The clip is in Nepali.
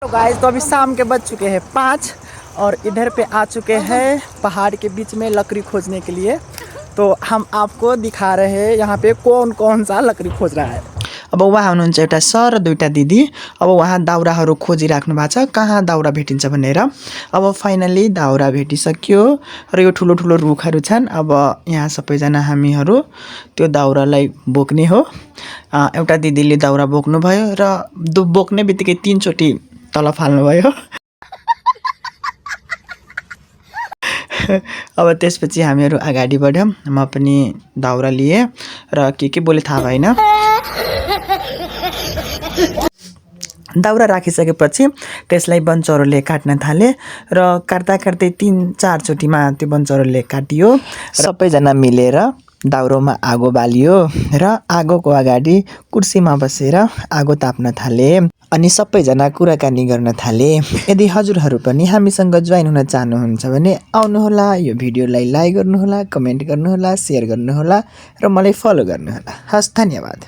तो गाइस तो अभी शाम के बज चुके हैं 5 और इधर पे आ चुके हैं पहाड़ के बीच में लकड़ी खोजने के लिए। तो हम आपको दिखा रहे हैं यहाँ पे कौन कौन सा लकड़ी खोज रहा है। अब वहाँ हुनुहुन्छ एउटा सर र दुईटा दिदी। अब वहाँ दाउराहरू खोजिराख्नु भएको छ कहाँ दाउरा भेटिन्छ भनेर। अब फाइनली दाउरा भेटिसक्यो र यो ठुलो ठुलो रुखहरू छन्। अब यहाँ सबैजना हामीहरू त्यो दाउरालाई बोक्ने हो। एउटा दिदीले दाउरा बोक्नु भयो र बोक्ने बित्तिकै 3 चोटि तल फाल्नु भयो। अब त्यसपछि हामीहरू अगाडि बढ्यौँ। म पनि दाउरा लिए र के बोले थाहा भएन। दाउरा राखिसकेपछि त्यसलाई वनचरोले काट्न थाले र काट्दा काट्दै 3-4 चोटिमा त्यो वनचरोले काटियो। सबैजना मिलेर दाउरोमा आगो बालियो र आगोको अगाडि कुर्सीमा बसेर आगो ताप्न थाले अनि सबैजना कुराकानी गर्न थाले। यदि हजुरहरू पनि हामीसँग जोइन हुन चाहनुहुन्छ भने आउनुहोला। यो भिडियोलाई लाइक गर्नुहोला, कमेन्ट गर्नुहोला, शेयर गर्नुहोला र मलाई फलो गर्नुहोला। हस्, धन्यवाद।